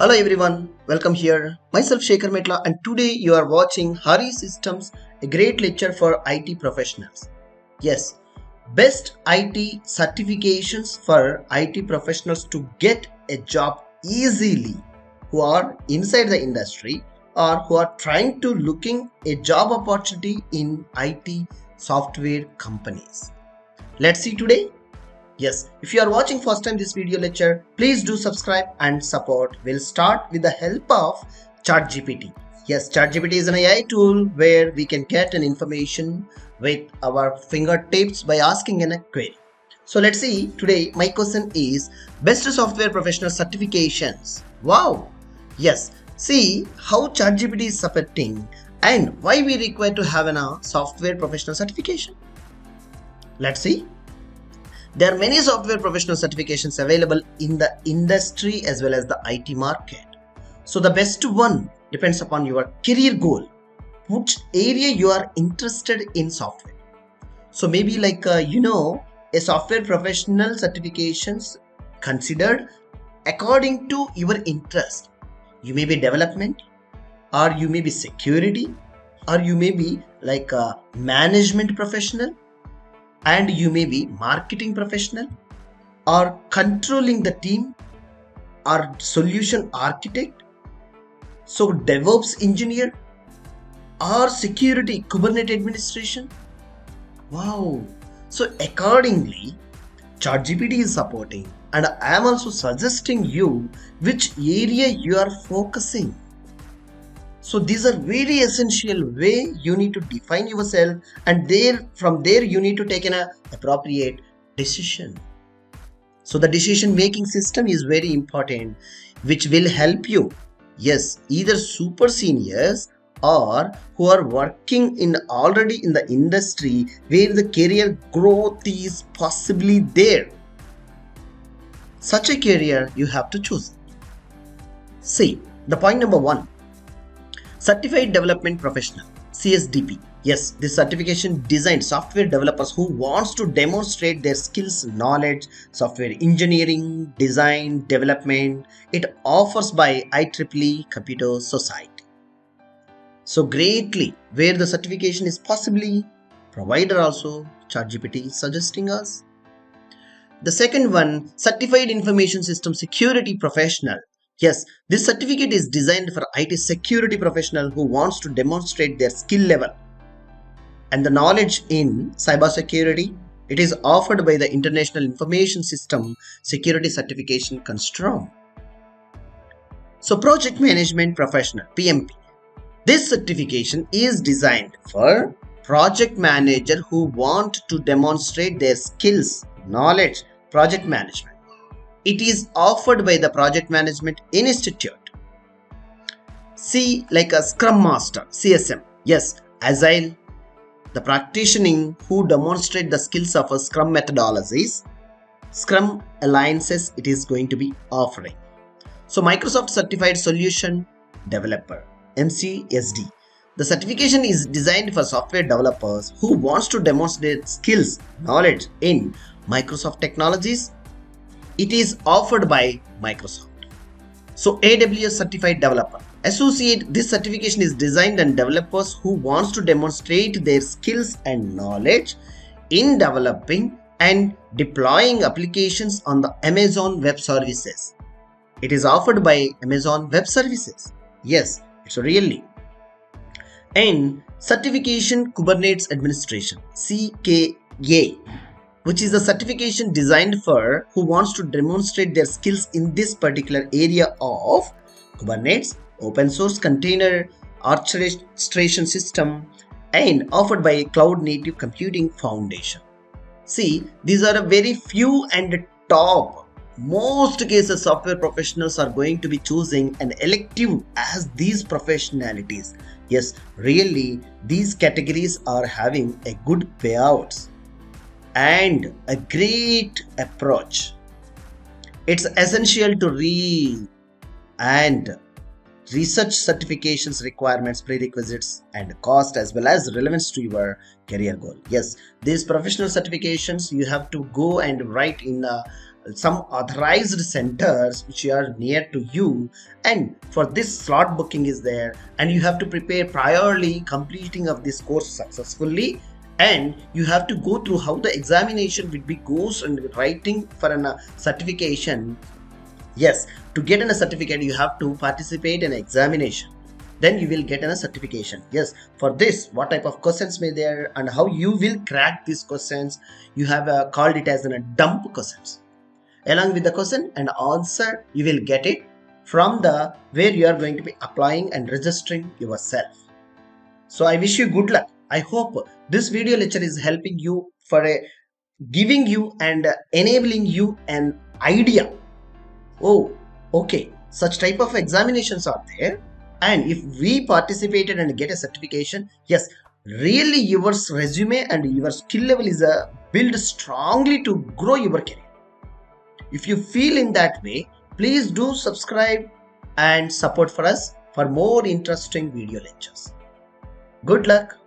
Hello everyone, welcome here. Myself Sekhar Metla and today you are watching harisystems, a great lecture for IT professionals. Yes, best IT certifications for IT professionals to get a job easily who are inside the industry or who are trying to looking a job opportunity in IT software companies. Let's see today. Yes, if you are watching first time this video lecture, please do subscribe and support. We'll start with the help of ChatGPT. Yes, ChatGPT is an AI tool where we can get an information with our fingertips by asking a query. So let's see, today my question is best software professional certifications. Wow! Yes, see how ChatGPT is supporting and why we require to have a software professional certification. Let's see. There are many software professional certifications available in the industry as well as the IT market. So the best one depends upon your career goal, which area you are interested in software. So maybe a software professional certifications considered according to your interest. You may be development, or you may be security, or you may be like a management professional, and you may be marketing professional or controlling the team or solution architect, so DevOps engineer or security Kubernetes administration. Wow, so accordingly ChatGPT is supporting and I am also suggesting you which area you are focusing. So these are very essential way you need to define yourself, and from there you need to take an appropriate decision. So the decision making system is very important, which will help you. Yes, either super seniors or who are working already in the industry where the career growth is possibly there. Such a career you have to choose. See, the point number 1. Certified Development Professional, CSDP. Yes, this certification designed software developers who wants to demonstrate their skills, knowledge, software engineering, design, development. It offers by IEEE Computer Society. So greatly, where the certification is possibly provider also, ChatGPT is suggesting us. The second one, Certified Information System Security Professional. Yes, this certificate is designed for IT security professional who wants to demonstrate their skill level and the knowledge in cybersecurity. It is offered by the International Information System Security Certification Consortium. So Project Management Professional, PMP. This certification is designed for project manager who want to demonstrate their skills, knowledge, project management. It is offered by the Project Management Institute. See, like a Scrum Master, CSM. Yes, Agile, the practitioner who demonstrate the skills of a Scrum methodologies. Scrum Alliances it is going to be offering. So Microsoft Certified Solution Developer, MCSD. The certification is designed for software developers who wants to demonstrate skills, knowledge in Microsoft technologies. It is offered by Microsoft. So AWS Certified Developer Associate, this certification is designed and developers who wants to demonstrate their skills and knowledge in developing and deploying applications on the Amazon Web Services. It is offered by Amazon Web Services. Yes, it's really. And Certification Kubernetes Administration, CKA, which is a certification designed for who wants to demonstrate their skills in this particular area of Kubernetes, open source container orchestration system, and offered by Cloud Native Computing Foundation. See, these are a very few and top. Most cases software professionals are going to be choosing an elective as these professionalities. Yes, really, these categories are having a good payouts and a great approach. It's essential to read and research certifications requirements, prerequisites and cost as well as relevance to your career goal. Yes, these professional certifications you have to go and write in some authorized centers which are near to you, and for this slot booking is there, and you have to prepare priorly completing of this course successfully, and you have to go through how the examination will be goes and writing for a certification. Yes, to get a certificate you have to participate in examination, then you will get a certification. Yes, for this what type of questions may there and how you will crack these questions, you have called it as a dump questions. Along with the question and answer, you will get it from the where you are going to be applying and registering yourself. So I wish you good luck. I hope this video lecture is helping you for giving you and enabling you an idea. Oh, okay, such type of examinations are there, and if we participated and get a certification, yes, really your resume and your skill level is built strongly to grow your career. If you feel in that way, please do subscribe and support for us for more interesting video lectures. Good luck.